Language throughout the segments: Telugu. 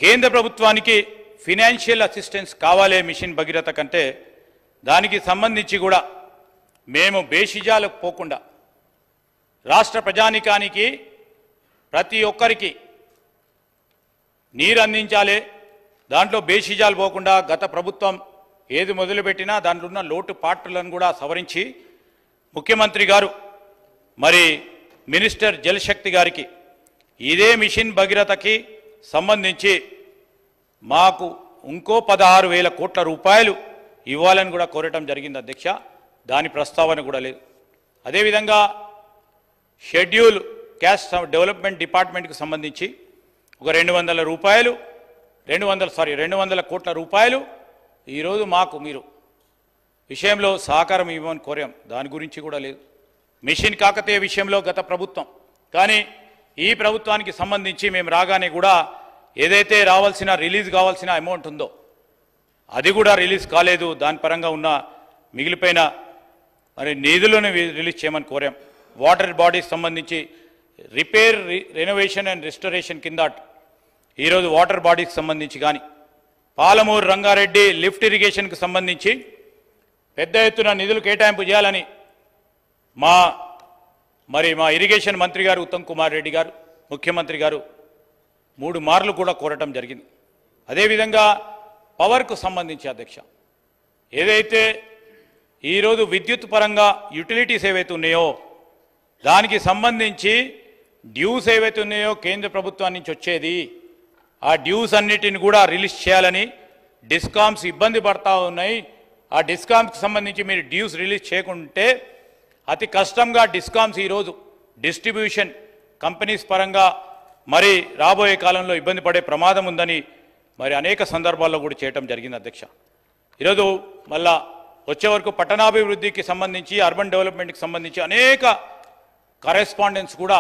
కేంద్ర ప్రభుత్వానికి ఫైనాన్షియల్ అసిస్టెన్స్ కావాలే మిషన్ భగీరథ కంటే దానికి సంబంధించి కూడా మేము బేషిజాలకు పోకుండా రాష్ట్ర ప్రజానికానికి ప్రతి ఒక్కరికి నీరు అందించాలి. దాంట్లో బేషిజాలు పోకుండా గత ప్రభుత్వం ఏది మొదలుపెట్టినా దాంట్లో ఉన్న లోటు పాట్లను కూడా సవరించి ముఖ్యమంత్రి గారు మరి మినిస్టర్ జలశక్తి గారికి ఇదే మిషన్ భగీరథకి సంబంధించి మాకు ఇంకో 16,000 కోట్ల రూపాయలు ఇవ్వాలని కూడా కోరటం జరిగింది అధ్యక్ష. దాని ప్రస్తావన కూడా లేదు. అదేవిధంగా షెడ్యూల్ క్యాస్ట్ డెవలప్మెంట్ డిపార్ట్మెంట్కి సంబంధించి ఒక 200 కోట్ల రూపాయలు ఈరోజు మాకు మీరు విషయంలో సహకారం ఇవ్వమని కోరాం. దాని గురించి కూడా లేదు. మిషన్ కాకతీయ విషయంలో గత ప్రభుత్వం కానీ ఈ ప్రభుత్వానికి సంబంధించి మేము రాగానే కూడా ఏదైతే రావాల్సిన రిలీజ్ కావాల్సిన అమౌంట్ ఉందో అది కూడా రిలీజ్ కాలేదు. దాని పరంగా ఉన్న మిగిలిపోయిన మరి నిధులను రిలీజ్ చేయమని కోరాం. వాటర్ బాడీస్ సంబంధించి రిపేర్ రెనోవేషన్ అండ్ రెస్టరేషన్ కింద ఈరోజు వాటర్ బాడీకి సంబంధించి కానీ పాలమూరు రంగారెడ్డి లిఫ్ట్ ఇరిగేషన్కి సంబంధించి పెద్ద ఎత్తున నిధులు కేటాయింపు చేయాలని మా ఇరిగేషన్ మంత్రి గారు ఉత్తమ్ కుమార్ రెడ్డి గారు ముఖ్యమంత్రి గారు 3 మార్లు కూడా కోరటం జరిగింది. అదేవిధంగా పవర్కు సంబంధించి అధ్యక్ష ఏదైతే ఈరోజు విద్యుత్ పరంగా యుటిలిటీస్ ఏవైతే ఉన్నాయో దానికి సంబంధించి డ్యూస్ ఏవైతే ఉన్నాయో కేంద్ర ప్రభుత్వం నుంచి వచ్చేది ఆ డ్యూస్ అన్నిటిని కూడా రిలీజ్ చేయాలని డిస్కామ్స్ ఇబ్బంది పడతా ఉన్నాయి. ఆ డిస్కామ్స్కి సంబంధించి మీరు డ్యూస్ రిలీజ్ చేయకుంటే అతి కష్టంగా డిస్కామ్స్ ఈరోజు డిస్ట్రిబ్యూషన్ కంపెనీస్ పరంగా మరి రాబోయే కాలంలో ఇబ్బంది పడే ప్రమాదం ఉందని మరి అనేక సందర్భాల్లో కూడా చేయటం జరిగింది అధ్యక్ష. ఈరోజు మళ్ళా వచ్చే వరకు పట్టణాభివృద్ధికి సంబంధించి అర్బన్ డెవలప్మెంట్కి సంబంధించి అనేక కరెస్పాండెన్స్ కూడా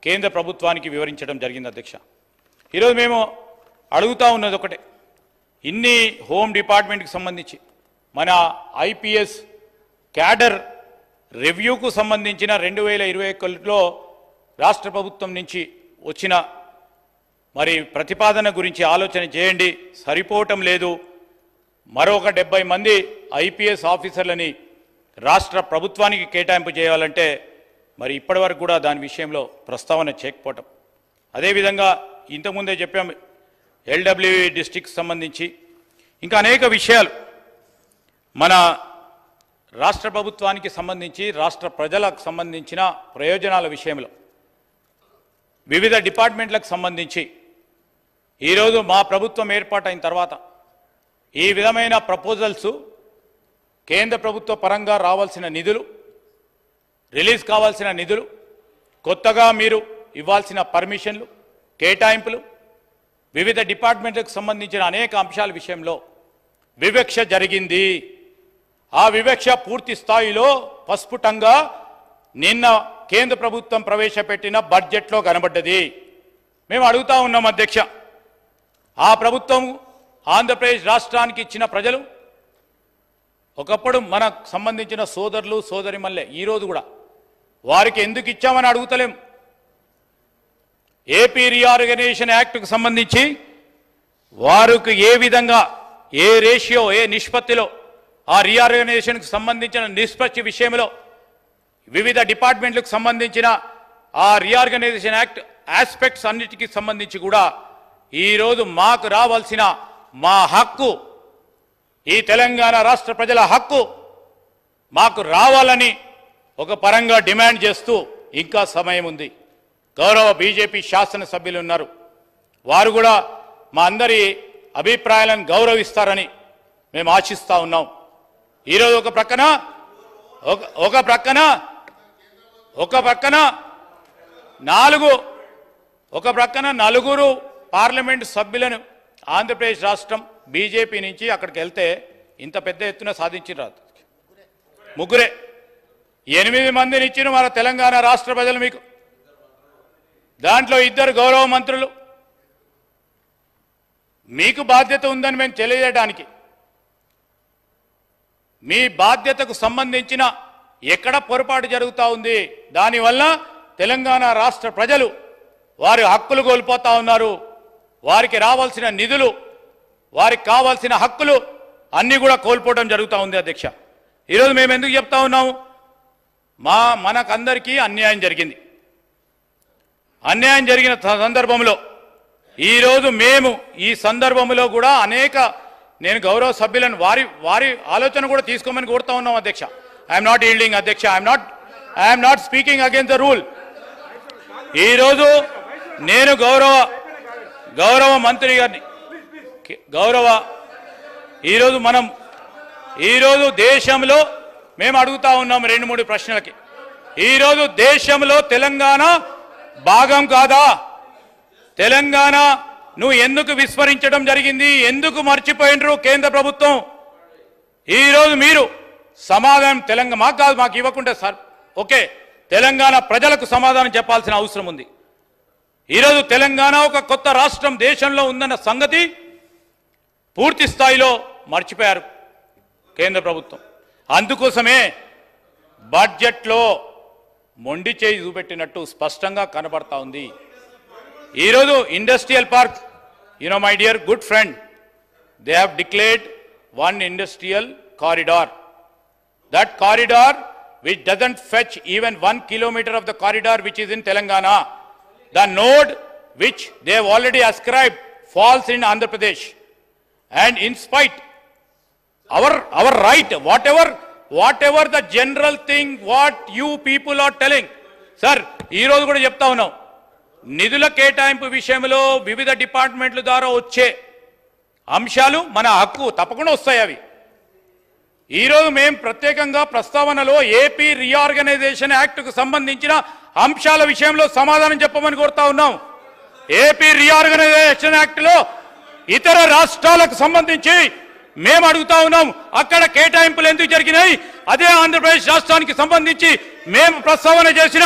కేంద్ర ప్రభుత్వానికి వివరించడం జరిగింది అధ్యక్ష. ఈరోజు మేము అడుగుతూ ఉన్నది ఒకటే, ఇన్ని హోమ్ డిపార్ట్మెంట్కి సంబంధించి మన ఐపీఎస్ క్యాడర్ రివ్యూకు సంబంధించిన 2021లో రాష్ట్ర ప్రభుత్వం నుంచి వచ్చిన మరి ప్రతిపాదన గురించి ఆలోచన చేయండి. సరిపోవటం లేదు. మరొక 70 మంది ఐపీఎస్ ఆఫీసర్లని రాష్ట్ర ప్రభుత్వానికి కేటాయింపు చేయాలంటే మరి ఇప్పటివరకు కూడా దాని విషయంలో ప్రస్తావన చేయకపోవటం. అదేవిధంగా ఇంతకుముందే చెప్పాము ఎల్డబ్ల్యూఈ డిస్ట్రిక్ట్కి సంబంధించి ఇంకా అనేక విషయాలు మన రాష్ట్ర ప్రభుత్వానికి సంబంధించి రాష్ట్ర ప్రజలకు సంబంధించిన ప్రయోజనాల విషయంలో వివిధ డిపార్ట్మెంట్లకు సంబంధించి ఈరోజు మా ప్రభుత్వం ఏర్పాటైన తర్వాత ఈ విధమైన ప్రపోజల్స్ కేంద్ర ప్రభుత్వ పరంగా రావాల్సిన నిధులు రిలీజ్ కావాల్సిన నిధులు కొత్తగా మీరు ఇవ్వాల్సిన పర్మిషన్లు కేటాయింపులు వివిధ డిపార్ట్మెంట్లకు సంబంధించిన అనేక అంశాల విషయంలో వివక్ష జరిగింది. ఆ వివక్ష పూర్తి స్థాయిలో పస్ఫుటంగా నిన్న కేంద్ర ప్రభుత్వం ప్రవేశపెట్టిన బడ్జెట్లో కనబడ్డది. మేము అడుగుతా ఉన్నాం అధ్యక్ష, ఆ ప్రభుత్వం ఆంధ్రప్రదేశ్ రాష్ట్రానికి ఇచ్చిన ప్రజలు ఒకప్పుడు మనకు సంబంధించిన సోదరులు సోదరిమల్లే ఈరోజు కూడా వారికి ఎందుకు ఇచ్చామని అడుగుతలేం. ఏపీ రీఆర్గనైజేషన్ యాక్ట్కు సంబంధించి వారికి ఏ విధంగా ఏ రేషియో ఏ నిష్పత్తిలో ఆ రీఆర్గనైజేషన్కి సంబంధించిన నిష్పత్తి విషయంలో వివిధ డిపార్ట్మెంట్లకు సంబంధించిన ఆ రీఆర్గనైజేషన్ యాక్ట్ ఆస్పెక్ట్స్ అన్నిటికీ సంబంధించి కూడా ఈరోజు మాకు రావాల్సిన మా హక్కు ఈ తెలంగాణ రాష్ట్ర ప్రజల హక్కు మాకు రావాలని ఒక పరంగా డిమాండ్ చేస్తూ ఇంకా సమయం ఉంది. గౌరవ బీజేపీ శాసనసభ్యులు ఉన్నారు, వారు కూడా మా అందరి అభిప్రాయాలను గౌరవిస్తారని మేము ఆశిస్తూ ఉన్నాం. ఈరోజు ఒక ప్రక్కన నలుగురు పార్లమెంటు సభ్యులను ఆంధ్రప్రదేశ్ రాష్ట్రం బీజేపీ నుంచి అక్కడికి వెళ్తే ఇంత పెద్ద ఎత్తున సాధించారు. ముగ్గురే 8 మందిని ఇచ్చిన మన తెలంగాణ రాష్ట్ర ప్రజలు మీకు. దాంట్లో 2 గౌరవ మంత్రులు. మీకు బాధ్యత ఉందని మేము తెలియజేయడానికి మీ బాధ్యతకు సంబంధించిన ఎక్కడ పొరపాటు జరుగుతూ ఉంది, దానివల్ల తెలంగాణ రాష్ట్ర ప్రజలు వారి హక్కులు కోల్పోతా ఉన్నారు. వారికి రావాల్సిన నిధులు, వారికి కావాల్సిన హక్కులు అన్నీ కూడా కోల్పోవడం జరుగుతూ ఉంది అధ్యక్ష. ఈరోజు మేము ఎందుకు చెప్తా ఉన్నాము? మనకందరికీ అన్యాయం జరిగింది. అన్యాయం జరిగిన సందర్భంలో ఈరోజు మేము ఈ సందర్భంలో కూడా నేను గౌరవ సభ్యులను వారి ఆలోచన కూడా తీసుకోమని కోరుతా ఉన్నాం అధ్యక్ష. ఐఎమ్ నాట్ ఈల్డింగ్ అధ్యక్ష. I'm not speaking against the rule. ఈరోజు నేను గౌరవ మంత్రి గారిని ఈరోజు దేశంలో మేము అడుగుతా ఉన్నాం 2-3 ప్రశ్నలకి. ఈరోజు దేశంలో తెలంగాణ భాగం కాదా? తెలంగాణ నువ్వు ఎందుకు విస్మరించడం జరిగింది? ఎందుకు మర్చిపోయినరు కేంద్ర ప్రభుత్వం? ఈరోజు మీరు సమాధానం తెలంగాణ మాకు కాదు, మాకు ఇవ్వకుండా సార్ ఓకే, తెలంగాణ ప్రజలకు సమాధానం చెప్పాల్సిన అవసరం ఉంది. ఈరోజు తెలంగాణ ఒక కొత్త రాష్ట్రం దేశంలో ఉందన్న సంగతి పూర్తి స్థాయిలో మర్చిపోయారు కేంద్ర ప్రభుత్వం. అందుకోసమే బడ్జెట్లో మొండి చేయి చూపెట్టినట్టు స్పష్టంగా కనబడతా ఉంది. ఈరోజు industrial park, my dear good friend, they have declared one industrial corridor. That corridor which doesn't fetch even 1 kilometer of the corridor which is in Telangana. The node which they have already ascribed falls in Andhra Pradesh. And in spite, our right, whatever the general thing, what you people are telling, sir, ee roju kuda chepta unnam, నిధుల కేటాయింపు విషయంలో వివిధ డిపార్ట్మెంట్ల ద్వారా వచ్చే అంశాలు మన హక్కు తప్పకుండా వస్తాయి. అవి ఈరోజు మేము ప్రత్యేకంగా ప్రస్తావనలో ఏపీ రీఆర్గనైజేషన్ యాక్ట్కు సంబంధించిన అంశాల విషయంలో సమాధానం చెప్పమని కోరుతా ఉన్నాం. ఏపీ రీఆర్గనైజేషన్ యాక్ట్లో ఇతర రాష్ట్రాలకు సంబంధించి మేము అడుగుతా ఉన్నాం, అక్కడ కేటాయింపులు ఎందుకు జరిగినాయి? అదే ఆంధ్రప్రదేశ్ రాష్ట్రానికి సంబంధించి మేము ప్రస్తావన చేసిన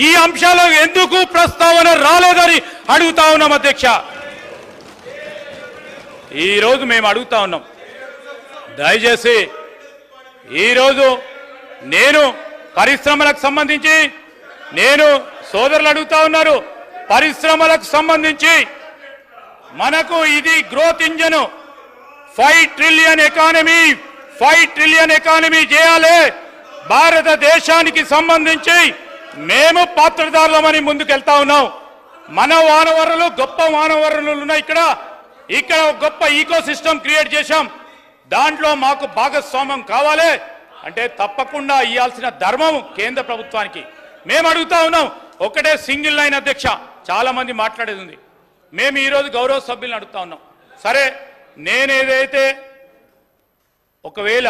ఈ అంశాలు ఎందుకు ప్రస్తావన రాలేదని అడుగుతా ఉన్నాం అధ్యక్ష. ఈరోజు మేము అడుగుతా ఉన్నాం, దయచేసి ఈరోజు నేను పరిశ్రమలకు సంబంధించి సోదరులు అడుగుతా ఉన్నారు, పరిశ్రమలకు సంబంధించి మనకు ఇది గ్రోత్ ఇంజన్, 5 ట్రిలియన్ ఎకానమీ చేయాలి. భారతదేశానికి సంబంధించి మేము పాత్రదారులమని ముందుకెళ్తా ఉన్నాం. మన వానవరులు గొప్ప వానవరులు ఉన్నాయి. ఇక్కడ గొప్ప ఈకో సిస్టమ్ క్రియేట్ చేశాం. దాంట్లో మాకు భాగస్వామ్యం కావాలి అంటే తప్పకుండా ఇవ్వాల్సిన ధర్మం కేంద్ర ప్రభుత్వానికి. మేము అడుగుతా ఉన్నాం, ఒకటే సింగిల్ లైన్ అధ్యక్ష, చాలా మంది మాట్లాడేది ఉంది. మేము ఈరోజు గౌరవ సభ్యులను అడుగుతా ఉన్నాం, సరే నేనేదైతే ఒకవేళ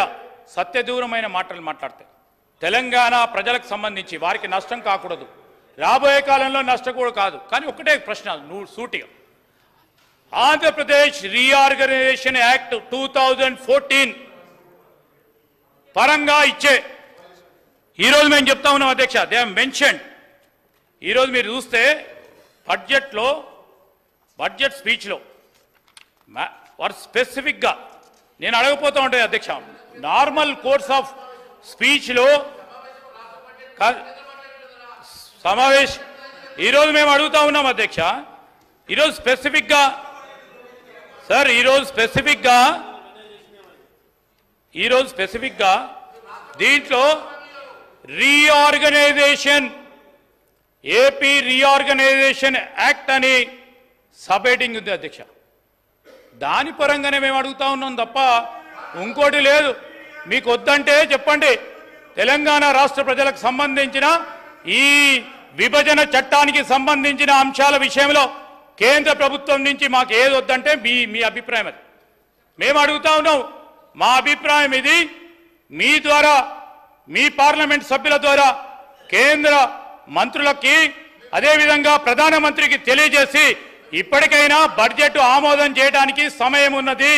సత్యదూరమైన మాటలు మాట్లాడితే తెలంగాణ ప్రజలకు సంబంధించి వారికి నష్టం కాకూడదు, రాబోయే కాలంలో నష్టం కూడా కాదు. కానీ ఒకటే ప్రశ్న నువ్వు సూటిగా, ఆంధ్రప్రదేశ్ రీఆర్గనైజేషన్ యాక్ట్ 2014 పరంగా ఇచ్చే ఈరోజు మేము చెప్తా ఉన్నాం అధ్యక్ష, దే హావ్ మెన్షన్డ్. ఈరోజు మీరు చూస్తే బడ్జెట్ స్పీచ్లో వారు స్పెసిఫిక్గా నేను అడగపోతూ ఉంటాయి అధ్యక్ష, నార్మల్ కోర్స్ ఆఫ్ స్పీచ్లో సమావేశం ఈరోజు మేము అడుగుతా ఉన్నాం అధ్యక్ష. ఈరోజు స్పెసిఫిక్గా సార్ ఈరోజు స్పెసిఫిక్గా దీంట్లో ఏపీ రీఆర్గనైజేషన్ యాక్ట్ అని సబ్ హెడ్డింగ్ ఉంది అధ్యక్ష. దాని పరంగానే మేము అడుగుతా ఉన్నాం తప్ప ఇంకోటి లేదు. మీకు వద్దంటే చెప్పండి, తెలంగాణ రాష్ట్ర ప్రజలకు సంబంధించిన ఈ విభజన చట్టానికి సంబంధించిన అంశాల విషయంలో కేంద్ర ప్రభుత్వం నుంచి మాకు ఏది వద్దంటే మీ అభిప్రాయం అది. మేము అడుగుతా ఉన్నాం, మా అభిప్రాయం ఇది. మీ ద్వారా, మీ పార్లమెంట్ సభ్యుల ద్వారా కేంద్ర మంత్రులకి అదేవిధంగా ప్రధానమంత్రికి తెలియజేసి ఇప్పటికైనా బడ్జెట్ ఆమోదం చేయడానికి సమయం ఉన్నది,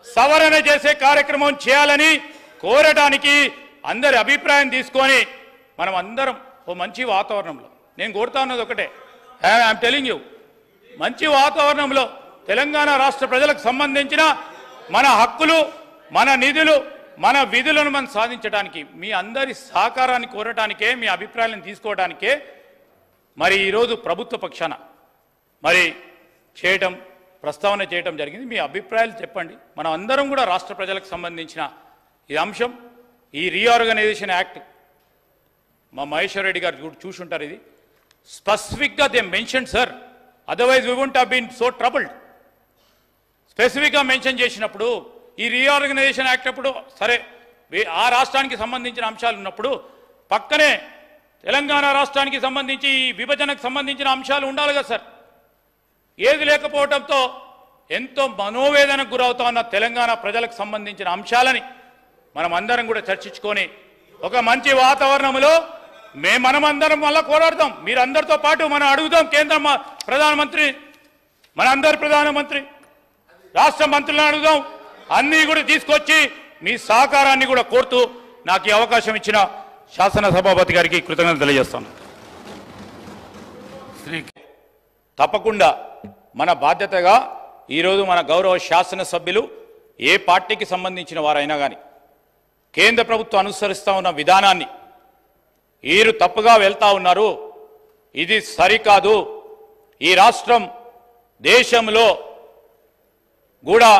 సవరణ చేసే కార్యక్రమం చేయాలని కోరడానికి అందరి అభిప్రాయం తీసుకొని మనం అందరం ఓ మంచి వాతావరణంలో, నేను కోరుతా ఉన్నది ఒకటే, ఐఎమ్ టెలింగ్ యూ, మంచి వాతావరణంలో తెలంగాణ రాష్ట్ర ప్రజలకు సంబంధించిన మన హక్కులు, మన నిధులు, మన విధులను మనం సాధించడానికి మీ అందరి సహకారాన్ని కోరటానికే, మీ అభిప్రాయాలను తీసుకోవడానికే మరి ఈరోజు ప్రభుత్వ పక్షాన మరి చేయటం ప్రస్తావన చేయడం జరిగింది. మీ అభిప్రాయాలు చెప్పండి. మనం అందరం కూడా రాష్ట్ర ప్రజలకు సంబంధించిన ఈ అంశం, ఈ రీఆర్గనైజేషన్ యాక్ట్ మా మహేశ్వర్ రెడ్డి గారు చూసుంటారు. ఇది స్పెసిఫిక్గా they mention sir, otherwise we won't have been so troubled. స్పెసిఫిక్గా మెన్షన్ చేసినప్పుడు ఈ రీఆర్గనైజేషన్ యాక్ట్ అప్పుడు సరే ఆ రాష్ట్రానికి సంబంధించిన అంశాలు ఉన్నప్పుడు పక్కనే తెలంగాణ రాష్ట్రానికి సంబంధించి ఈ విభజనకు సంబంధించిన అంశాలు ఉండాలి కదా సార్. ఏది లేకపోవడంతో ఎంతో మనోవేదనకు గురవుతా ఉన్న తెలంగాణ ప్రజలకు సంబంధించిన అంశాలని మనం అందరం కూడా చర్చించుకొని ఒక మంచి వాతావరణంలో మనమందరం మళ్ళా పోరాడతాం. మీరందరితో పాటు మనం అడుగుదాం కేంద్ర ప్రధానమంత్రి, మనందరి ప్రధానమంత్రి, రాష్ట్ర మంత్రులను అడుగుదాం. అన్నీ కూడా తీసుకొచ్చి మీ సహకారాన్ని కూడా కోరుతూ నాకు ఈ అవకాశం ఇచ్చిన శాసనసభాపతి గారికి కృతజ్ఞతలు తెలియజేస్తాను. తప్పకుండా మన బాధ్యతగా ఈరోజు మన గౌరవ శాసనసభ్యులు ఏ పార్టీకి సంబంధించిన వారైనా కానీ కేంద్ర ప్రభుత్వం అనుసరిస్తూ ఉన్న విధానాన్ని వీరు తప్పుగా వెళ్తా ఉన్నారు, ఇది సరికాదు, ఈ రాష్ట్రం దేశంలో కూడా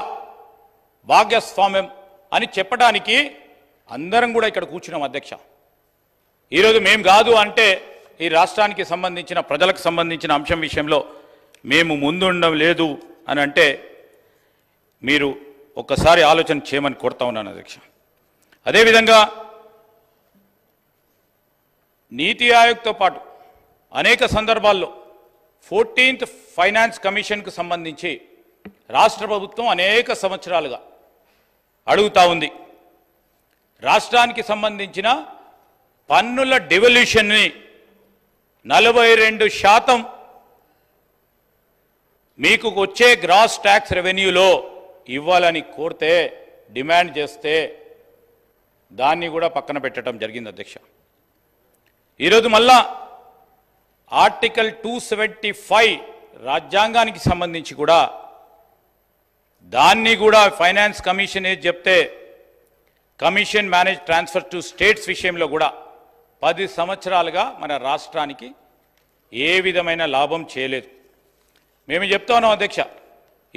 భాగస్వామ్యం అని చెప్పడానికి అందరం కూడా ఇక్కడ కూర్చున్నాం అధ్యక్ష. ఈరోజు మేము కాదు అంటే ఈ రాష్ట్రానికి సంబంధించిన ప్రజలకు సంబంధించిన అంశం విషయంలో మేము ముందుండడం లేదు అని అంటే మీరు ఒక్కసారి ఆలోచన చేయమని కోరుతా ఉన్నాను అధ్యక్ష. అదేవిధంగా నీతి ఆయోగ్తో పాటు అనేక సందర్భాల్లో 14th ఫైనాన్స్ కమిషన్కు సంబంధించి రాష్ట్ర ప్రభుత్వం అనేక సంవత్సరాలుగా అడుగుతూ ఉంది. రాష్ట్రానికి సంబంధించిన పన్నుల డివల్యూషన్ని 42% మీకు వచ్చే గ్రాస్ ట్యాక్స్ రెవెన్యూలో ఇవ్వాలని కోరితే, డిమాండ్ చేస్తే దాన్ని కూడా పక్కన పెట్టడం జరిగింది అధ్యక్ష. ఈరోజు మళ్ళా ఆర్టికల్ 275 రాజ్యాంగానికి సంబంధించి కూడా దాన్ని కూడా ఫైనాన్స్ కమిషన్ ఏది చెప్తే commission manage transfer to states విషయంలో కూడా 10 సంవత్సరాలుగా మన రాష్ట్రానికి ఏ విధమైన లాభం చేయలేదు. మేము చెప్తా ఉన్నాం అధ్యక్ష,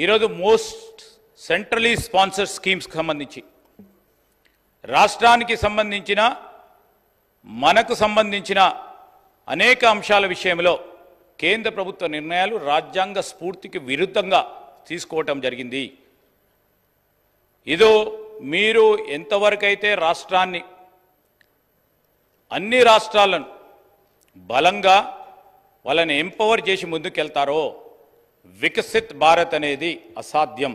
ఈరోజు మోస్ట్ సెంట్రలీ స్పాన్సర్డ్ స్కీమ్స్కి సంబంధించి రాష్ట్రానికి సంబంధించిన మనకు సంబంధించిన అనేక అంశాల విషయంలో కేంద్ర ప్రభుత్వ నిర్ణయాలు రాజ్యాంగ స్ఫూర్తికి విరుద్ధంగా తీసుకోవటం జరిగింది. ఇదో మీరు ఎంతవరకైతే రాష్ట్రాన్ని, అన్ని రాష్ట్రాలను బలంగా వాళ్ళని ఎంపవర్ చేసి ముందుకెళ్తారో వికసిత్ భారత్ అనేది అసాధ్యం.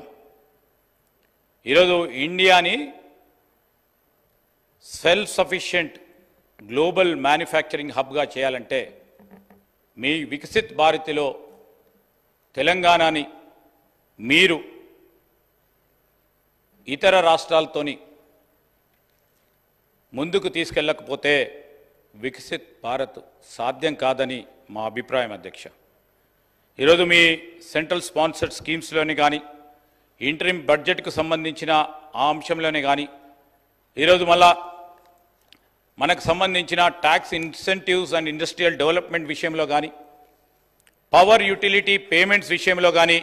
ఈరోజు ఇండియాని సెల్ఫ్ సఫిషియెంట్ గ్లోబల్ మ్యానుఫ్యాక్చరింగ్ హబ్గా చేయాలంటే మీ వికసిత్ భారత్లో తెలంగాణని మీరు ఇతర రాష్ట్రాలతోని ముందుకు తీసుకెళ్ళకపోతే వికసిత్ భారత్ సాధ్యం కాదని మా అభిప్రాయం అధ్యక్ష. ఈరోజు మీ సెంట్రల్ స్పాన్సర్డ్ స్కీమ్స్లోని కానీ ఇంటరిమ్ బడ్జెట్కు సంబంధించిన ఆ అంశంలోనే కానీ ఈరోజు మళ్ళా మనకు సంబంధించిన tax incentives and industrial development విషయంలో కానీ పవర్ యూటిలిటీ పేమెంట్స్ విషయంలో కానీ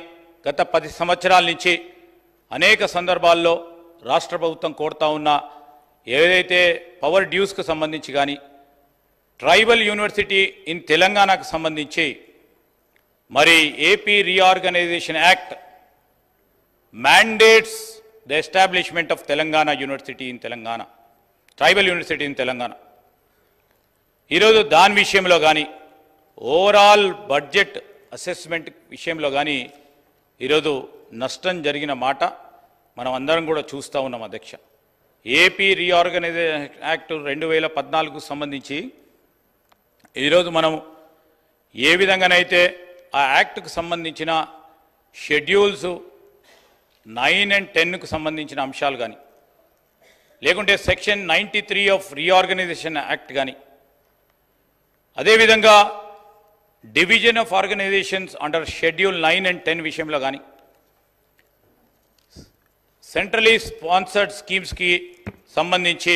గత 10 సంవత్సరాల నుంచి అనేక సందర్భాల్లో రాష్ట్ర ప్రభుత్వం కోరుతా ఉన్న ఏదైతే పవర్ డ్యూస్కు సంబంధించి కానీ ట్రైబల్ యూనివర్సిటీ ఇన్ తెలంగాణకు సంబంధించి మరి AP reorganisation act mandates the establishment of Telangana university in Telangana, tribal university in Telangana. ఈరోజు దాని విషయంలో కానీ ఓవరాల్ బడ్జెట్ అసెస్మెంట్ విషయంలో కానీ ఈరోజు నష్టం జరిగిన మాట మనం అందరం కూడా చూస్తూ ఉన్నాం అధ్యక్ష. ఏపీ రీఆర్గనైజేషన్ యాక్ట్ 2014కు సంబంధించి ఈరోజు మనం ఏ విధంగానైతే ఆ యాక్ట్కు సంబంధించిన షెడ్యూల్స్ 9 and 10కు సంబంధించిన అంశాలు కానీ లేకుంటే సెక్షన్ 93 ఆఫ్ రీఆర్గనైజేషన్ యాక్ట్ కానీ అదేవిధంగా division of organisations under schedule 9 and 10 విషయంలో కానీ సెంట్రలీ స్పాన్సర్డ్ స్కీమ్స్కి సంబంధించి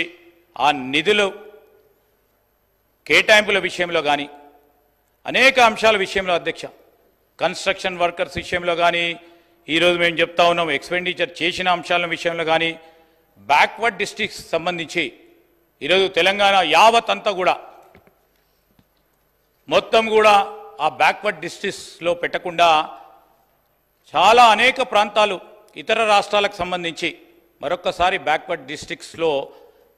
ఆ నిధులు కేటాయింపుల విషయంలో కానీ అనేక అంశాల విషయంలో అధ్యక్ష, కన్స్ట్రక్షన్ వర్కర్స్ విషయంలో కానీ ఈరోజు మేము చెప్తా ఉన్నాం ఎక్స్పెండిచర్ చేసిన అంశాల విషయంలో కానీ బ్యాక్వర్డ్ డిస్ట్రిక్ట్స్ సంబంధించి ఈరోజు తెలంగాణ యావత్ అంతా కూడా మొత్తం కూడా ఆ బ్యాక్వర్డ్ డిస్ట్రిక్ట్స్లో పెట్టకుండా చాలా అనేక ప్రాంతాలు ఇతర రాష్ట్రాలకు సంబంధించి మరొక్కసారి బ్యాక్వర్డ్ డిస్ట్రిక్ట్స్లో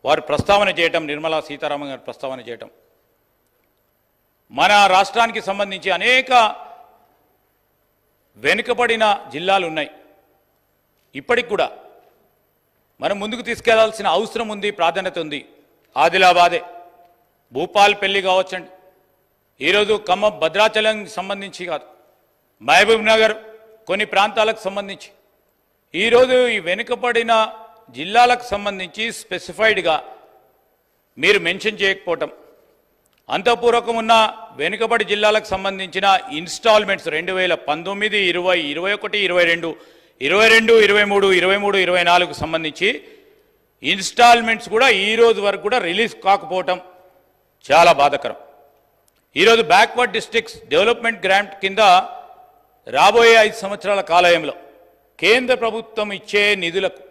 వారు ప్రస్తావన చేయటం, నిర్మలా సీతారామన్ గారు ప్రస్తావన చేయటం, మన రాష్ట్రానికి సంబంధించి అనేక వెనుకబడిన జిల్లాలు ఉన్నాయి. ఇప్పటికి కూడా మనం ముందుకు తీసుకెళ్లాల్సిన అవసరం ఉంది, ప్రాధాన్యత ఉంది. ఆదిలాబాదే, భూపాల్పల్లి కావచ్చండి, ఈరోజు ఖమ్మం భద్రాచలం సంబంధించి కాదు, మహబూబ్ నగర్ కొన్ని ప్రాంతాలకు సంబంధించి ఈరోజు ఈ వెనుకబడిన జిల్లాలకు సంబంధించి స్పెసిఫైడ్గా మీరు మెన్షన్ చేయకపోవటం, అంతఃపూర్వకం ఉన్న వెనుకబడి జిల్లాలకు సంబంధించిన ఇన్స్టాల్మెంట్స్ 2019, 20, 21, 22, 22, 23, 24కు సంబంధించి ఇన్స్టాల్మెంట్స్ కూడా ఈరోజు వరకు కూడా రిలీజ్ కాకపోవటం చాలా బాధాకరం. ఈరోజు బ్యాక్వర్డ్ డిస్ట్రిక్ట్స్ డెవలప్మెంట్ గ్రాంట్ కింద రాబోయే 5 సంవత్సరాల కాలంలో కేంద్ర ప్రభుత్వం ఇచ్చే నిధులకు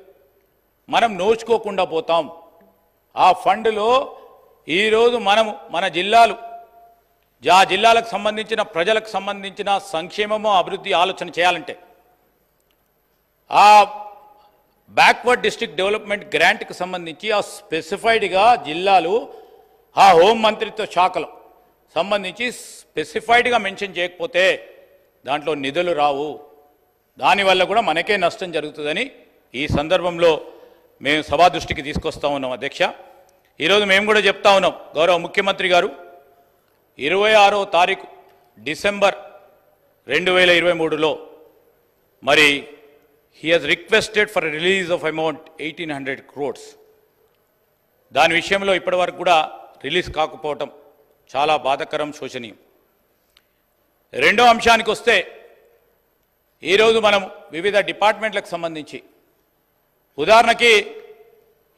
మనం నోచుకోకుండా పోతాం. ఆ ఫండ్లో ఈరోజు మనము మన జిల్లాలు ఆ జిల్లాలకు సంబంధించిన ప్రజలకు సంబంధించిన సంక్షేమము అభివృద్ధి ఆలోచన చేయాలంటే ఆ బ్యాక్వర్డ్ డిస్ట్రిక్ట్ డెవలప్మెంట్ గ్రాంట్కి సంబంధించి ఆ స్పెసిఫైడ్గా జిల్లాలు ఆ హోం మంత్రిత్వ శాఖలో సంబంధించి స్పెసిఫైడ్గా మెన్షన్ చేయకపోతే దాంట్లో నిధులు రావు. దానివల్ల కూడా మనకే నష్టం జరుగుతుందని ఈ సందర్భంలో మేము సభా దృష్టికి తీసుకొస్తా ఉన్నాం. అధ్యక్ష, ఈరోజు మేము కూడా చెప్తా ఉన్నాం, గౌరవ ముఖ్యమంత్రి గారు 26వ తారీఖు డిసెంబర్ 2023లో మరి he has requested for release of amount 1800 crores. దాని విషయంలో ఇప్పటివరకు కూడా రిలీజ్ కాకపోవటం చాలా బాధాకరం, శోచనీయం. రెండో అంశానికి వస్తే ఈరోజు మనం వివిధ డిపార్ట్మెంట్లకు సంబంధించి ఉదాహరణకి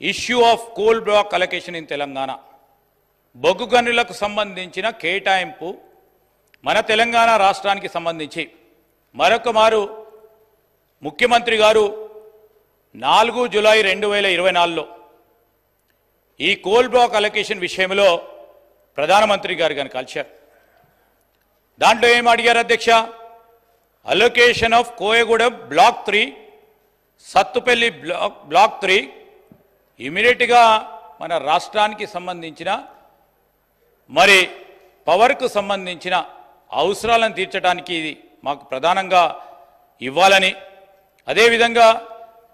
issue of coal block allocation in Telangana, బొగ్గు గనులకు సంబంధించిన కేటాయింపు మన తెలంగాణ రాష్ట్రానికి సంబంధించి మరొక మారు ముఖ్యమంత్రి గారు 4 జూలై 2024లో ఈ కోల్ బ్లాక్ అలొకేషన్ విషయంలో ప్రధానమంత్రి గారు కానీ కలిశారు. దాంట్లో ఏం అడిగారు అధ్యక్ష? Allocation of Koyagudem block 3, Sathupalli block 3 ఇమీడియట్గా మన రాష్ట్రానికి సంబంధించిన మరి పవర్కు సంబంధించిన అవసరాలను తీర్చడానికి ఇది మాకు ప్రధానంగా ఇవ్వాలని, అదేవిధంగా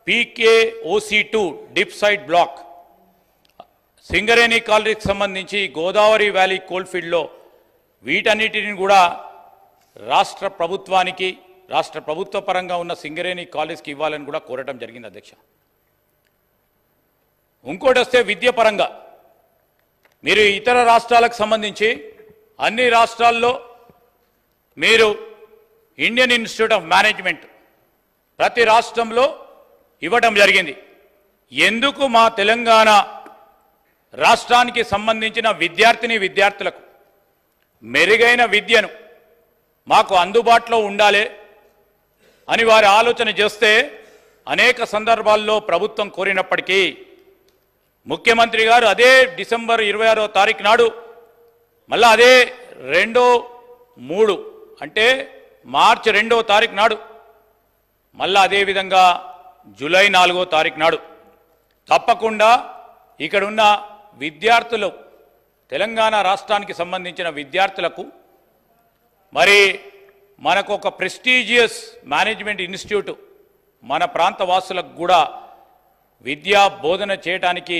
PKOC2 dip side block Singareni కాలరీకి సంబంధించి గోదావరి వ్యాలీ కోల్ఫీల్డ్లో వీటన్నిటిని కూడా రాష్ట్ర ప్రభుత్వానికి, రాష్ట్ర ప్రభుత్వ పరంగా ఉన్న సింగరేణి కాలేజ్కి ఇవ్వాలని కూడా కోరటం జరిగింది అధ్యక్ష. ఇంకోటి వస్తే విద్య పరంగా మీరు ఇతర రాష్ట్రాలకు సంబంధించి అన్ని రాష్ట్రాల్లో మీరు ఇండియన్ ఇన్స్టిట్యూట్ ఆఫ్ మేనేజ్మెంట్ ప్రతి రాష్ట్రంలో ఇవ్వటం జరిగింది. ఎందుకు మా తెలంగాణ రాష్ట్రానికి సంబంధించిన విద్యార్థులకు మెరుగైన విద్యను మాకు అందుబాటులో ఉండాలి అని వారి ఆలోచన చేస్తే అనేక సందర్భాల్లో ప్రభుత్వం కోరినప్పటికీ ముఖ్యమంత్రి గారు అదే డిసెంబర్ 26వ తారీఖు నాడు మళ్ళా అదే 2-3 అంటే మార్చి 2వ తారీఖు నాడు మళ్ళా అదేవిధంగా జూలై 4వ తారీఖు నాడు తప్పకుండా ఇక్కడున్న విద్యార్థులు, తెలంగాణ రాష్ట్రానికి సంబంధించిన విద్యార్థులకు మరి మనకు ఒక ప్రెస్టీజియస్ మేనేజ్మెంట్ ఇన్స్టిట్యూట్ మన ప్రాంత వాసులకు కూడా విద్యా బోధన చేయడానికి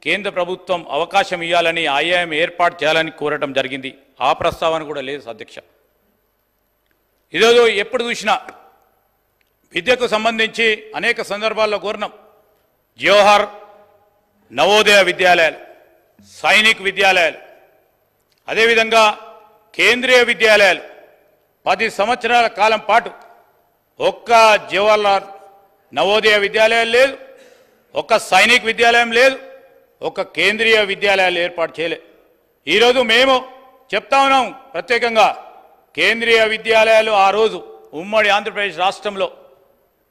కేంద్ర ప్రభుత్వం అవకాశం ఇవ్వాలని, IIM ఏర్పాటు చేయాలని కోరటం జరిగింది. ఆ ప్రస్తావన కూడా లేదు అధ్యక్ష. ఈరోజు ఎప్పుడు చూసినా విద్యకు సంబంధించి అనేక సందర్భాల్లో కోరినాం. జవహర్ నవోదయ విద్యాలయాలు, సైనిక్ విద్యాలయాలు, అదేవిధంగా కేంద్రీయ విద్యాలయాలు 10 సంవత్సరాల కాలం పాటు ఒక్క జవహర్లాల్ నవోదయ విద్యాలయం లేదు, ఒక్క సైనిక్ విద్యాలయం లేదు, ఒక్క కేంద్రీయ విద్యాలయాలు ఏర్పాటు చేయలేదు. ఈరోజు మేము చెప్తా ఉన్నాం ప్రత్యేకంగా కేంద్రీయ విద్యాలయాలు ఆ రోజు ఉమ్మడి ఆంధ్రప్రదేశ్ రాష్ట్రంలో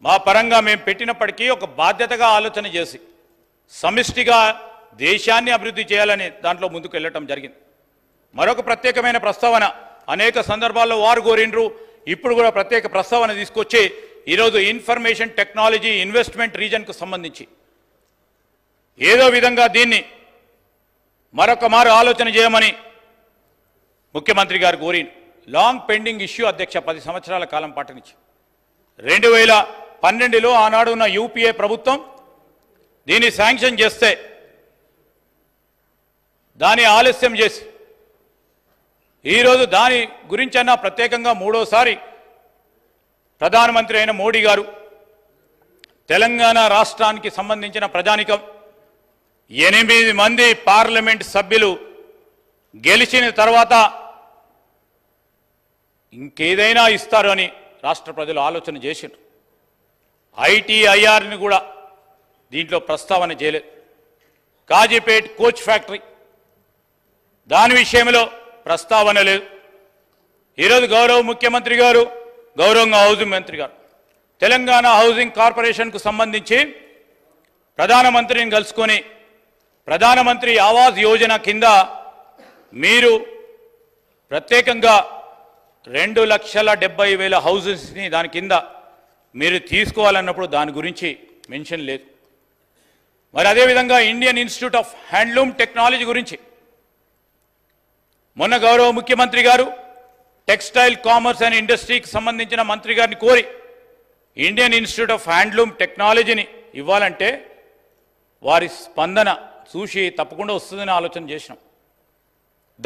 మా పరంగా మేము పెట్టినప్పటికీ ఒక బాధ్యతగా ఆలోచన చేసి సమిష్టిగా దేశాన్ని అభివృద్ధి చేయాలని దాంట్లో ముందుకు వెళ్ళటం జరిగింది. మరొక ప్రత్యేకమైన ప్రస్తావన అనేక సందర్భాల్లో వారు కోరినరు, ఇప్పుడు కూడా ప్రత్యేక ప్రస్తావన తీసుకొచ్చి ఈరోజు ఇన్ఫర్మేషన్ టెక్నాలజీ ఇన్వెస్ట్మెంట్ రీజన్కు సంబంధించి ఏదో విధంగా దీన్ని మరొక మారు ఆలోచన చేయమని ముఖ్యమంత్రి గారు కోరిన లాంగ్ పెండింగ్ ఇష్యూ అధ్యక్ష 10 సంవత్సరాల కాలం పాటనిచ్చి 2012లో ఆనాడు ఉన్న యూపీఏ ప్రభుత్వం దీన్ని శాంక్షన్ చేస్తే దాన్ని ఆలస్యం చేసి ఈరోజు దాని గురించన్నా ప్రత్యేకంగా మూడోసారి ప్రధానమంత్రి అయిన మోడీ గారు తెలంగాణ రాష్ట్రానికి సంబంధించిన ప్రజానికం 8 మంది పార్లమెంట్ సభ్యులు గెలిచిన తర్వాత ఇంకేదైనా ఇస్తారు అని రాష్ట్ర ప్రజలు ఆలోచన చేశారు. ఐటీఐఆర్ని కూడా దీంట్లో ప్రస్తావన చేయలేదు. కాజీపేట్ కోచ్ ఫ్యాక్టరీ దాని విషయంలో ప్రస్తావన లేదు. ఈరోజు గౌరవ ముఖ్యమంత్రి గారు, గౌరవంగా హౌసింగ్ మంత్రి గారు తెలంగాణ హౌసింగ్ కార్పొరేషన్కు సంబంధించి ప్రధానమంత్రిని కలుసుకొని ప్రధానమంత్రి ఆవాస్ యోజన కింద మీరు ప్రత్యేకంగా 2,70,000 హౌసెస్ని దాని కింద మీరు తీసుకోవాలన్నప్పుడు దాని గురించి మెన్షన్ లేదు. మరి అదేవిధంగా Indian institute of handloom technology గురించి మొన్న గౌరవ ముఖ్యమంత్రి గారు టెక్స్టైల్ కామర్స్ అండ్ ఇండస్ట్రీకి సంబంధించిన మంత్రి గారిని కోరి ఇండియన్ ఇన్స్టిట్యూట్ ఆఫ్ హ్యాండ్లూమ్ టెక్నాలజీని ఇవ్వాలంటే వారి స్పందన చూసి తప్పకుండా వస్తుందని ఆలోచన చేసినాం.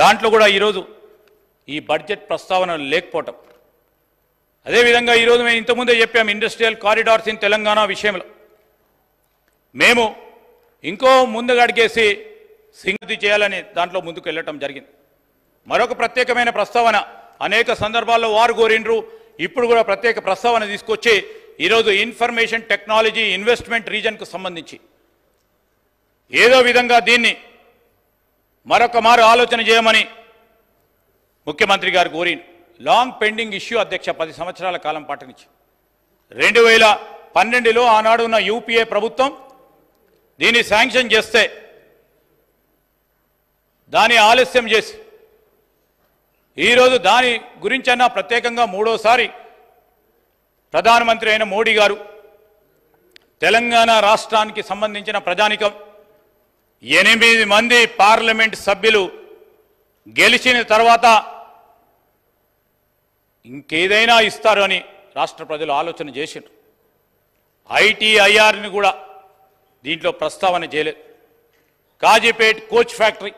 దాంట్లో కూడా ఈరోజు ఈ బడ్జెట్ ప్రస్తావన లేకపోవటం. అదేవిధంగా ఈరోజు మేము ఇంతకుముందే చెప్పాము ఇండస్ట్రియల్ కారిడార్స్ ఇన్ తెలంగాణ విషయంలో మేము ఇంకో ముందుగా అడిగేసి సింగతి చేయాలని దాంట్లో ముందుకు వెళ్ళటం జరిగింది. మరొక ప్రత్యేకమైన ప్రస్తావన అనేక సందర్భాల్లో వారు కోరినరు, ఇప్పుడు కూడా ప్రత్యేక ప్రస్తావన తీసుకొచ్చి ఈరోజు ఇన్ఫర్మేషన్ టెక్నాలజీ ఇన్వెస్ట్మెంట్ రీజన్కు సంబంధించి ఏదో విధంగా దీన్ని మరొక మారు ఆలోచన చేయమని ముఖ్యమంత్రి గారు కోరిన లాంగ్ పెండింగ్ ఇష్యూ అధ్యక్ష 10 సంవత్సరాల కాలం పాటనిచ్చి 2012లో ఆనాడు ఉన్న యూపీఏ ప్రభుత్వం దీన్ని శాంక్షన్ చేస్తే దాన్ని ఆలస్యం చేసి ఈరోజు దాని గురించన్నా ప్రత్యేకంగా మూడోసారి ప్రధానమంత్రి అయిన మోడీ గారు తెలంగాణ రాష్ట్రానికి సంబంధించిన ప్రజానికం 8 మంది పార్లమెంట్ సభ్యులు గెలిచిన తర్వాత ఇంకేదైనా ఇస్తారు అని రాష్ట్ర ప్రజలు ఆలోచన చేశారు. ఐటీఐఆర్ని కూడా దీంట్లో ప్రస్తావన చేయలేదు. కాజీపేట్ కోచ్ ఫ్యాక్టరీ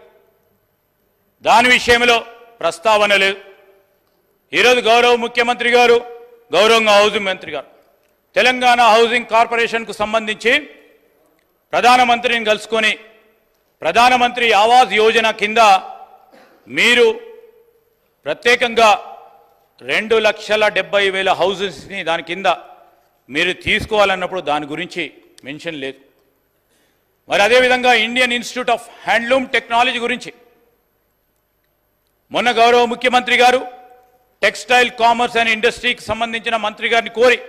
దాని విషయంలో ప్రస్తావన లేదు. ఈరోజు గౌరవ ముఖ్యమంత్రి గారు, గౌరవంగా హౌసింగ్ మంత్రి గారు తెలంగాణ హౌసింగ్ కార్పొరేషన్కు సంబంధించి ప్రధానమంత్రిని కలుసుకొని ప్రధానమంత్రి ఆవాస్ యోజన కింద మీరు ప్రత్యేకంగా 2,70,000 హౌసెస్ని దాని కింద మీరు తీసుకోవాలన్నప్పుడు దాని గురించి మెన్షన్ లేదు. మరి అదేవిధంగా Indian institute of handloom technology గురించి మొన్న గౌరవ ముఖ్యమంత్రి గారు టెక్స్టైల్ కామర్స్ అండ్ ఇండస్ట్రీకి సంబంధించిన మంత్రి గారిని కోరి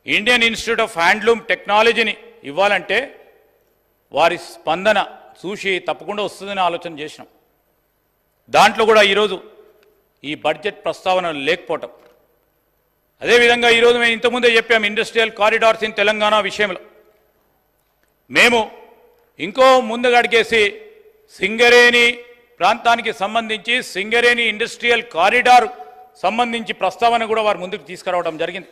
ఇండియన్ ఇన్స్టిట్యూట్ ఆఫ్ హ్యాండ్లూమ్ టెక్నాలజీని ఇవ్వాలంటే వారి స్పందన చూసి తప్పకుండా వస్తుందని ఆలోచన చేసినాం. దాంట్లో కూడా ఈరోజు ఈ బడ్జెట్ ప్రస్తావన లేకపోవటం. అదేవిధంగా ఈరోజు మేము ఇంతకుముందే చెప్పాము ఇండస్ట్రియల్ కారిడార్స్ ఇన్ తెలంగాణ విషయంలో మేము ఇంకో ముందుగా అడిగేసి సింగరేణి ప్రాంతానికి సంబంధించి సింగరేణి ఇండస్ట్రియల్ కారిడార్ సంబంధించి ప్రస్తావన కూడా వారు ముందుకు తీసుకురావడం జరిగింది.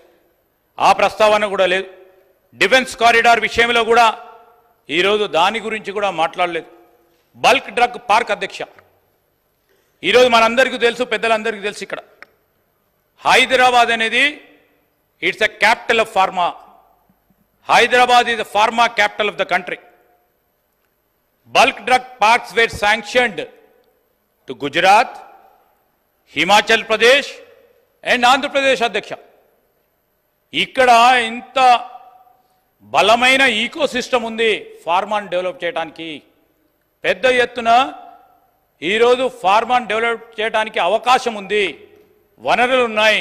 ఆ ప్రస్తావన కూడా లేదు. డిఫెన్స్ కారిడార్ విషయంలో కూడా ఈరోజు దాని గురించి కూడా మాట్లాడలేదు. బల్క్ డ్రగ్ పార్క్ అధ్యక్ష ఈరోజు మనందరికీ తెలుసు, పెద్దలందరికీ తెలుసు, ఇక్కడ హైదరాబాద్ అనేది it's a capital of pharma. Hyderabad is the pharma capital of the country. Bulk drug parks were sanctioned to Gujarat, Himachal Pradesh and Andhra Pradesh అధ్యక్ష. ఇక్కడ ఇంత బలమైన ఈకో సిస్టమ్ ఉంది ఫార్మాను డెవలప్ చేయడానికి. పెద్ద ఎత్తున ఈరోజు ఫార్మాను డెవలప్ చేయడానికి అవకాశం ఉంది. వనరులు ఉన్నాయి,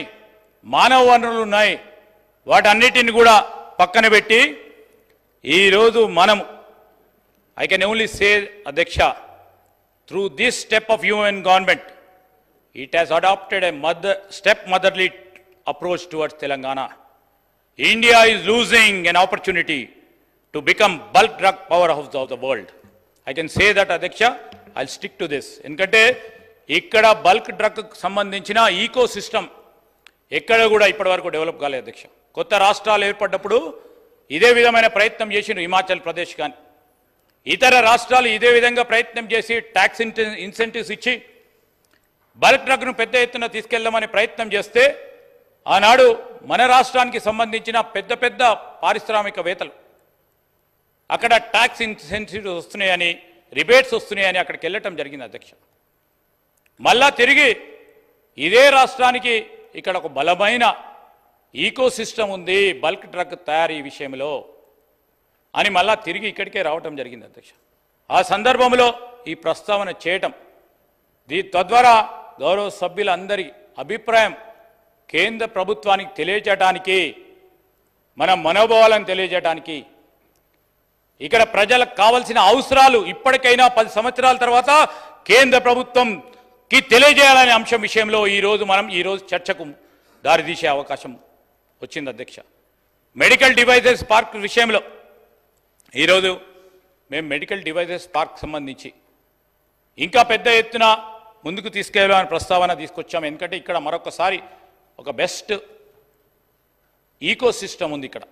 మానవ వనరులు ఉన్నాయి. వాటన్నిటిని కూడా పక్కన పెట్టి ఈరోజు మనం ఐ కెన్ ఓన్లీ సే అధ్యక్ష through this step of UN government it has adopted a motherly approach towards Telangana. India is losing an opportunity to become bulk drug powerhouse of the world. I can say that, Adhyaksha, I'll stick to this. Endukante ikkada bulk drug sambandhinchina ecosystem ekkada kuda ippadi varaku develop kale Adhyaksha. Kotta rashtralu erpadappudu ide vidhamaina prayatnam chesinu Himachal Pradesh gaani itara rashtralu ide vidhanga prayatnam chesi tax incentives ichi bulk డ్రగ్ను పెద్ద ఎత్తున తీసుకెళ్దామని ప్రయత్నం చేస్తే ఆనాడు మన రాష్ట్రానికి సంబంధించిన పెద్ద పెద్ద పారిశ్రామికవేత్తలు అక్కడ ట్యాక్స్ ఇన్సెంటివ్స్ వస్తున్నాయని రిబేట్స్ వస్తున్నాయని అక్కడికి వెళ్ళటం జరిగింది అధ్యక్ష. మళ్ళా తిరిగి ఇదే రాష్ట్రానికి ఇక్కడ ఒక బలమైన ఈకోసిస్టమ్ ఉంది బల్క్ డ్రగ్ తయారీ విషయంలో అని మళ్ళా తిరిగి ఇక్కడికే రావటం జరిగింది అధ్యక్ష. ఆ సందర్భంలో ఈ ప్రస్తావన చేయటం తద్వారా గౌరవ సభ్యులందరి అభిప్రాయం కేంద్ర ప్రభుత్వానికి తెలియజేయడానికి మన మనోభావాలను తెలియజేయడానికి ఇక్కడ ప్రజలకు కావాల్సిన అవసరాలు ఇప్పటికైనా 10 సంవత్సరాల తర్వాత కేంద్ర ప్రభుత్వంకి తెలియజేయాలనే అంశం విషయంలో మనం ఈరోజు చర్చకు దారితీసే అవకాశం వచ్చింది అధ్యక్ష. మెడికల్ డివైజెస్ పార్క్ విషయంలో ఈరోజు మేము మెడికల్ డివైజెస్ పార్క్ సంబంధించి ఇంకా పెద్ద ఎత్తున ముందుకు తీసుకెళ్లాలని ప్రస్తావన తీసుకొచ్చాము. ఎందుకంటే ఇక్కడ మరొకసారి ఒక బెస్ట్ ఈకో సిస్టమ్ ఉంది. ఇక్కడ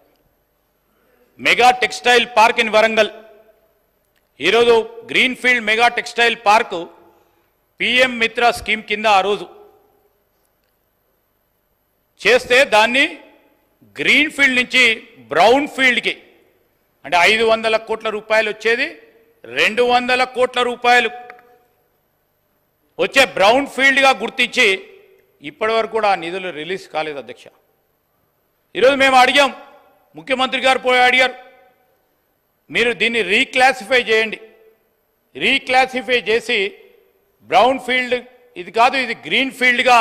mega textile park in Warangal ఈరోజు greenfield mega textile park PM Mitra scheme కింద ఆ రోజు చేస్తే దాన్ని గ్రీన్ఫీల్డ్ నుంచి బ్రౌన్ ఫీల్డ్కి అంటే 500 కోట్ల రూపాయలు వచ్చేది 200 కోట్ల రూపాయలు వచ్చే బ్రౌన్ ఫీల్డ్గా గుర్తించి ఇప్పటి వరకు కూడా నిధులు రిలీజ్ కాలేదు అధ్యక్ష. ఈరోజు మేము అడిగాం, ముఖ్యమంత్రి గారు పోయి అడిగారు, మీరు దీన్ని రీక్లాసిఫై చేయండి, రీక్లాసిఫై చేసి బ్రౌన్ ఫీల్డ్ ఇది కాదు ఇది గ్రీన్ ఫీల్డ్గా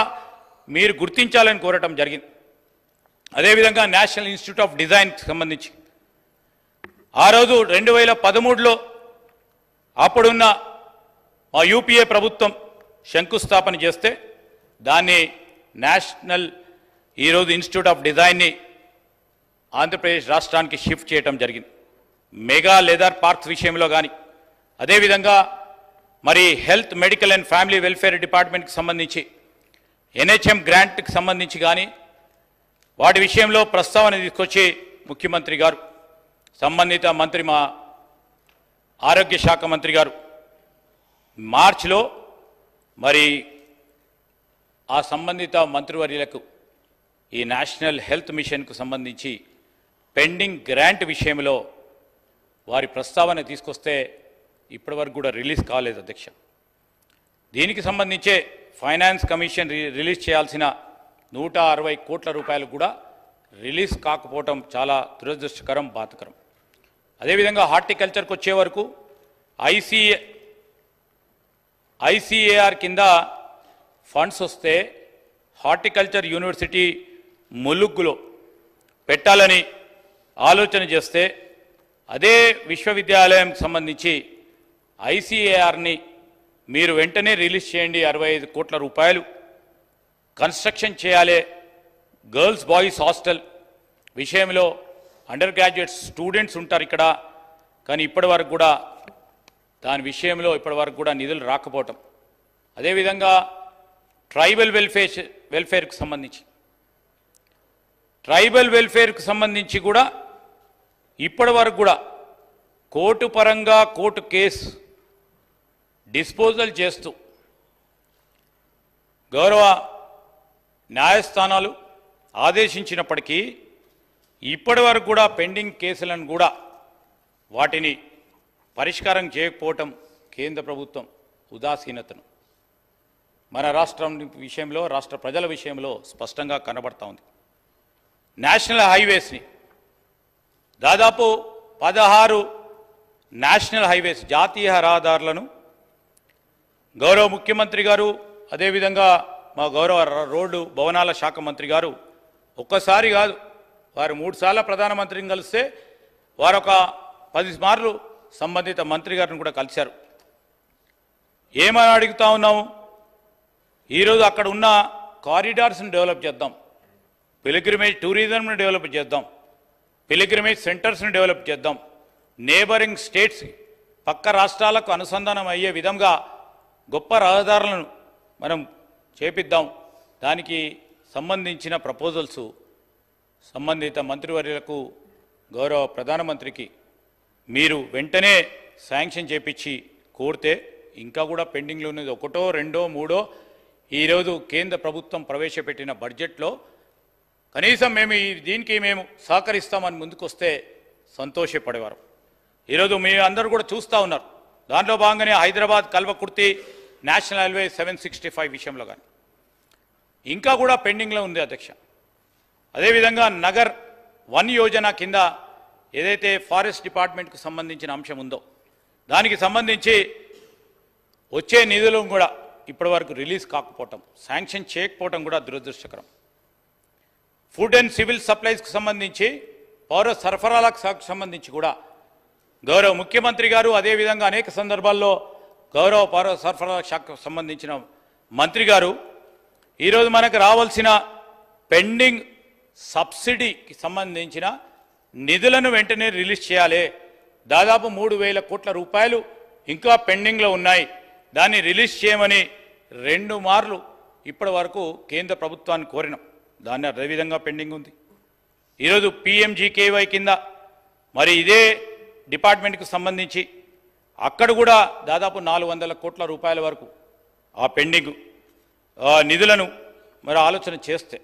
మీరు గుర్తించాలని కోరటం జరిగింది. అదేవిధంగా నేషనల్ ఇన్స్టిట్యూట్ ఆఫ్ డిజైన్కి సంబంధించి ఆ రోజు 2013లో అప్పుడున్న మా యూపీఏ ప్రభుత్వం శంకుస్థాపన చేస్తే దాన్ని నేషనల్ ఈరోజు ఇన్స్టిట్యూట్ ఆఫ్ డిజైన్ని ఆంధ్రప్రదేశ్ రాష్ట్రానికి షిఫ్ట్ చేయడం జరిగింది. మెగా లెదర్ పార్క్స్ విషయంలో కానీ అదేవిధంగా మరి health medical and family welfare డిపార్ట్మెంట్కి సంబంధించి ఎన్హెచ్ఎం గ్రాంట్కి సంబంధించి కానీ వాటి విషయంలో ప్రస్తావన తీసుకొచ్చి ముఖ్యమంత్రి గారు సంబంధిత మంత్రి మా ఆరోగ్య శాఖ మంత్రి గారు మార్చిలో మరి ఆ సంబంధిత మంత్రివర్యులకు ఈ నేషనల్ హెల్త్ మిషన్కు సంబంధించి పెండింగ్ గ్రాంట్ విషయంలో వారి ప్రస్తావన తీసుకొస్తే ఇప్పటివరకు కూడా రిలీజ్ కాలేదు అధ్యక్ష. దీనికి సంబంధించే ఫైనాన్స్ కమిషన్ రిలీజ్ చేయాల్సిన 160 కోట్ల రూపాయలు కూడా రిలీజ్ కాకపోవటం చాలా దురదృష్టకరం, బాధకరం. అదేవిధంగా హార్టికల్చర్కి వచ్చే వరకు ఐసీఏఆర్ కింద ఫండ్స్ వస్తే హార్టికల్చర్ యూనివర్సిటీ ములుగ్గులో పెట్టాలని ఆలోచన చేస్తే అదే విశ్వవిద్యాలయం సంబంధించి ఐసీఏఆర్ని మీరు వెంటనే రిలీజ్ చేయండి, 65 కోట్ల రూపాయలు కన్స్ట్రక్షన్ చేయాలి. గర్ల్స్ బాయ్స్ హాస్టల్ విషయంలో అండర్ గ్రాడ్యుయేట్ స్టూడెంట్స్ ఉంటారు ఇక్కడ, కానీ ఇప్పటి వరకు కూడా దాని విషయంలో ఇప్పటివరకు కూడా నిధులు రాకపోవటం. అదేవిధంగా ట్రైబల్ వెల్ఫేర్కి సంబంధించి కూడా ఇప్పటి వరకు కూడా కోర్టు పరంగా కోర్టు కేసు డిస్పోజల్ చేస్తూ గౌరవ న్యాయస్థానాలు ఆదేశించినప్పటికీ ఇప్పటి వరకు కూడా పెండింగ్ కేసులను కూడా వాటిని పరిష్కారం చేయకపోవటం కేంద్ర ప్రభుత్వం ఉదాసీనతను మన రాష్ట్రం విషయంలో రాష్ట్ర ప్రజల విషయంలో స్పష్టంగా కనబడతా ఉంది. నేషనల్ హైవేస్ని దాదాపు 16 నేషనల్ హైవేస్ జాతీయ రహదారులను గౌరవ ముఖ్యమంత్రి గారు అదేవిధంగా మా గౌరవ రోడ్డు భవనాల శాఖ మంత్రి గారు ఒక్కసారి కాదు వారు 3 సార్లు ప్రధానమంత్రిని కలిస్తే వారు ఒక 10 మార్లు సంబంధిత మంత్రి గారిని కూడా కలిశారు. ఏమని అడుగుతా ఉన్నాము? ఈరోజు అక్కడ ఉన్న కారిడార్స్ని డెవలప్ చేద్దాం, పిలిగ్రిమేజ్ టూరిజంని డెవలప్ చేద్దాం, పిలిగ్రిమేజ్ సెంటర్స్ని డెవలప్ చేద్దాం, నేబరింగ్ స్టేట్స్ పక్క రాష్ట్రాలకు అనుసంధానం అయ్యే విధంగా గొప్ప రహదారులను మనం చేపిద్దాం. దానికి సంబంధించిన ప్రపోజల్స్ సంబంధిత మంత్రివర్యులకు గౌరవ ప్రధానమంత్రికి మీరు వెంటనే శాంక్షన్ చేపించి కోరితే, ఇంకా కూడా పెండింగ్లో ఉన్నది 1, 2, 3 ఈరోజు కేంద్ర ప్రభుత్వం ప్రవేశపెట్టిన బడ్జెట్లో కనీసం దీనికి మేము సహకరిస్తామని ముందుకొస్తే సంతోషపడేవారు. ఈరోజు మీ అందరూ కూడా చూస్తూ ఉన్నారు. దాంట్లో భాగంగానే హైదరాబాద్ కల్వకుర్తి నేషనల్ హైవే 765 విషయంలో కానీ ఇంకా కూడా పెండింగ్లో ఉంది అధ్యక్ష. అదేవిధంగా నగర్ 1 యోజన కింద ఏదైతే ఫారెస్ట్ డిపార్ట్మెంట్కు సంబంధించిన అంశం ఉందో దానికి సంబంధించి వచ్చే నిధులు కూడా ఇప్పటి వరకు రిలీజ్ కాకపోవటం, శాంక్షన్ చేయకపోవటం కూడా దురదృష్టకరం. ఫుడ్ అండ్ సివిల్ సప్లైస్కి సంబంధించి, పౌర సరఫరాలకు సంబంధించి కూడా గౌరవ ముఖ్యమంత్రి గారు, అదేవిధంగా అనేక సందర్భాల్లో గౌరవ పౌర సరఫరాల శాఖకు సంబంధించిన మంత్రి గారు ఈరోజు మనకు రావాల్సిన పెండింగ్ సబ్సిడీకి సంబంధించిన నిధులను వెంటనే రిలీజ్ చేయాలి. దాదాపు 3,000 కోట్ల రూపాయలు ఇంకా పెండింగ్లో ఉన్నాయి. దాన్ని రిలీజ్ చేయమని 2 మార్లు ఇప్పటి వరకు కేంద్ర ప్రభుత్వాన్ని కోరినాం. దాన్ని అదేవిధంగా పెండింగ్ ఉంది. ఈరోజు PMGKY కింద మరి ఇదే డిపార్ట్మెంట్కి సంబంధించి అక్కడ కూడా దాదాపు 400 కోట్ల రూపాయల వరకు ఆ పెండింగ్ నిధులను మరి ఆలోచన చేస్తే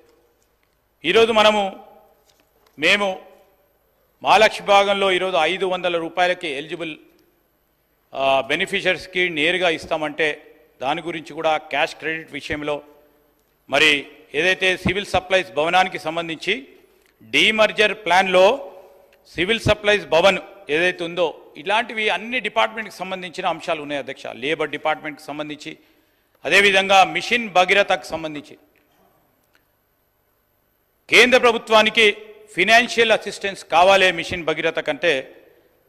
ఈరోజు మేము మహాలక్ష్మి భాగంలో ఈరోజు 500 రూపాయలకి ఎలిజిబుల్ బెనిఫిషరీస్కి నేరుగా ఇస్తామంటే దాని గురించి కూడా క్యాష్ క్రెడిట్ విషయంలో మరి ఏదైతే సివిల్ సప్లైస్ భవనానికి సంబంధించి డీమర్జర్ ప్లాన్లో సివిల్ సప్లైస్ భవన్ ఏదైతే ఉందో ఇలాంటివి అన్ని డిపార్ట్మెంట్కి సంబంధించిన అంశాలు ఉన్నాయి అధ్యక్ష. లేబర్ డిపార్ట్మెంట్కి సంబంధించి, అదేవిధంగా మిషన్ భగీరథకు సంబంధించి కేంద్ర ప్రభుత్వానికి ఫినాన్షియల్ అసిస్టెన్స్ కావాలి. మిషన్ భగీరథ కంటే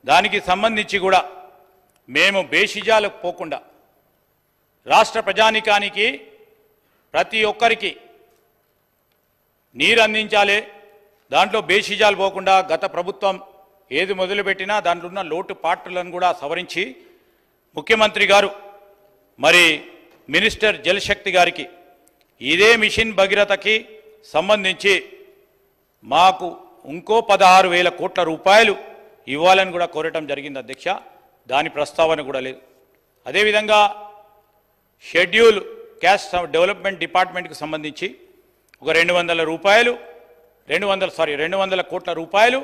దానికి సంబంధించి కూడా మేము బేషిజాలకు పోకుండా రాష్ట్ర ప్రజానికానికి ప్రతి ఒక్కరికి నీరు అందించాలి. దాంట్లో బేషిజాలు పోకుండా గత ప్రభుత్వం ఏది మొదలుపెట్టినా దాంట్లో ఉన్న లోటుపాట్లను కూడా సవరించి ముఖ్యమంత్రి గారు మరి మినిస్టర్ జలశక్తి గారికి ఇదే మిషన్ భగీరథకి సంబంధించి మాకు ఇంకో 16,000 కోట్ల రూపాయలు ఇవ్వాలని కూడా కోరటం జరిగింది అధ్యక్ష. దాని ప్రస్తావన కూడా లేదు. అదేవిధంగా షెడ్యూల్ క్యాస్ట్ డెవలప్మెంట్ డిపార్ట్మెంట్కి సంబంధించి ఒక 200 కోట్ల రూపాయలు